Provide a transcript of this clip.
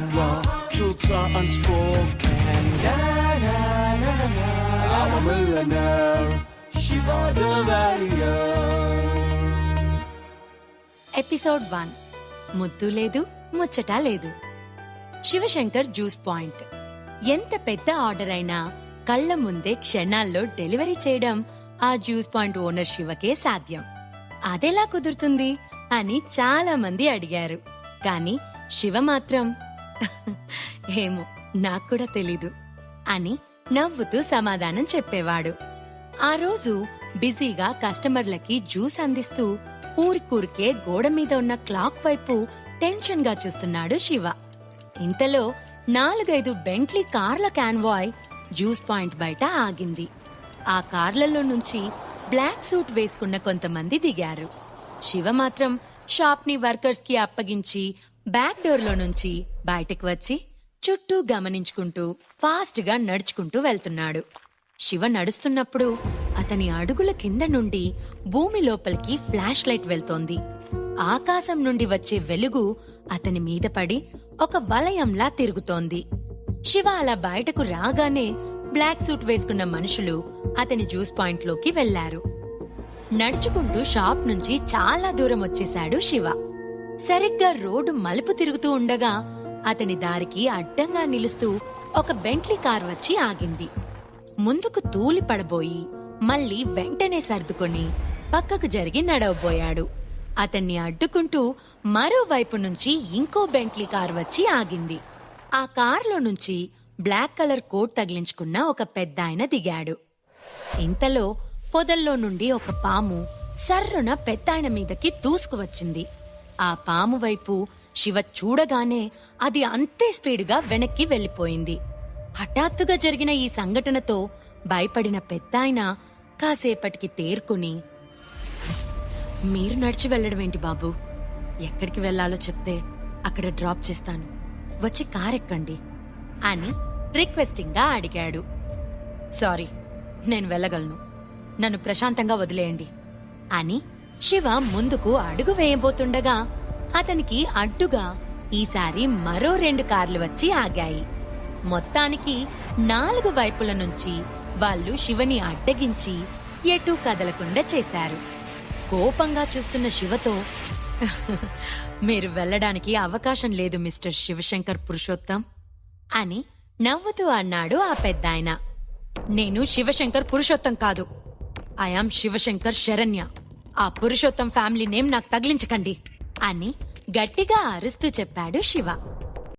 Truths are unspoken. I'm a millionaire. Shiva the warrior. Episode 1 ముద్దు లేదు ముచ్చట లేదు. Shivashankar juice point. ఎంత పెద్ద ఆర్డర్ అయినా కళ్ల ముందే క్షణాల్లో డెలివరీ చేయడం ఆ జ్యూస్ పాయింట్ ఓనర్ శివకే సాధ్యం. అదెలా కుదురుతుంది అని చాలా మంది అడిగారు. కాని శివ మాత్రం ఏమో నాక్కూడా తెలీదు అని నవ్వుతూ సమాధానం చెప్పేవాడు. ఆ రోజు బిజీగా కస్టమర్లకి జ్యూస్ అందిస్తూ ఊరికూరికే గోడ మీద ఉన్న క్లాక్ వైపు టెన్షన్ గా చూస్తున్నాడు శివ. ఇంతలో 4-5 బెంట్లీ కార్ల కాన్వాయ్ జ్యూస్ పాయింట్ బయట ఆగింది. ఆ కార్లలో నుంచి బ్లాక్ సూట్ వేసుకున్న కొంతమంది దిగారు. శివ మాత్రం షాప్ ని వర్కర్స్ కి అప్పగించి బ్యాక్ డోర్ లో నుంచి బయటకు వచ్చి చుట్టూ గమనించుకుంటూ ఫాస్ట్ గా నడుచుకుంటూ వెళ్తున్నాడు. శివ నడుస్తున్నప్పుడు అతని అడుగుల కింద నుండి భూమి లోపలికి ఫ్లాష్ లైట్ వెళ్తోంది. ఆకాశం నుండి వచ్చే వెలుగు అతని మీద పడి ఒక వలయంలా తిరుగుతోంది. శివ అలా బయటకు రాగానే బ్లాక్ సూట్ వేసుకున్న మనుషులు అతని జ్యూస్ పాయింట్ లోకి వెళ్లారు. నడుచుకుంటూ షాప్ నుంచి చాలా దూరం వచ్చేశాడు శివ. సరిగ్గా రోడ్డు మలుపు తిరుగుతూ ఉండగా అతని దారికి అడ్డంగా నిలుస్తూ ఒక బెంట్లీ కార్ వచ్చి ఆగింది. ముందుకు తూలి పడబోయి మళ్లీ వెంటనే సర్దుకొని పక్కకు జరిగి నడవబోయాడు. అతన్ని అడ్డుకుంటూ మరోవైపు నుంచి ఇంకో బెంట్లీ కార్ వచ్చి ఆగింది. ఆ కార్లో నుంచి బ్లాక్ కలర్ కోట్ తగిలించుకున్న ఒక పెద్దాయన దిగాడు. ఇంతలో పొదల్లో నుండి ఒక పాము సర్రున పెద్దాయన మీదకి దూసుకువచ్చింది. ఆ పాము వైపు శివ చూడగానే అది అంతే స్పీడుగా వెనక్కి వెళ్లిపోయింది. హఠాత్తుగా జరిగిన ఈ సంఘటనతో భయపడిన పెద్దాయన కాసేపటికి తేరుకుని, మీరు నడిచి వెళ్లడమేంటి బాబూ? ఎక్కడికి వెళ్లాలో చెప్తే అక్కడ డ్రాప్ చేస్తాను, వచ్చి కారెక్కండి అని రిక్వెస్టింగ్ గా అడిగాడు. సారీ, నేను వెళ్ళగలను, నన్ను ప్రశాంతంగా వదిలేయండి అని శివ ముందుకు అడుగు వేయబోతుండగా అతనికి అడ్డుగా ఈసారి మరో 2 కార్లు వచ్చి ఆగాయి. మొత్తానికి 4 వైపుల నుంచి వాళ్ళు శివని అడ్డగించి ఎటూ కదలకుండా చేశారు. కోపంగా చూస్తున్న శివతో, మీరు వెళ్లడానికి అవకాశం లేదు మిస్టర్ శివశంకర్ పురుషోత్తం అని నవ్వుతూ అన్నాడు ఆ పెద్దాయన. నేను శివశంకర్ పురుషోత్తం కాదు, ఐయామ్ శివశంకర్ శరణ్య. ఆ పురుషోత్తం ఫ్యామిలీ నేమ్ నాకు తగిలించకండి అని గట్టిగా అరుస్తూ చెప్పాడు శివ.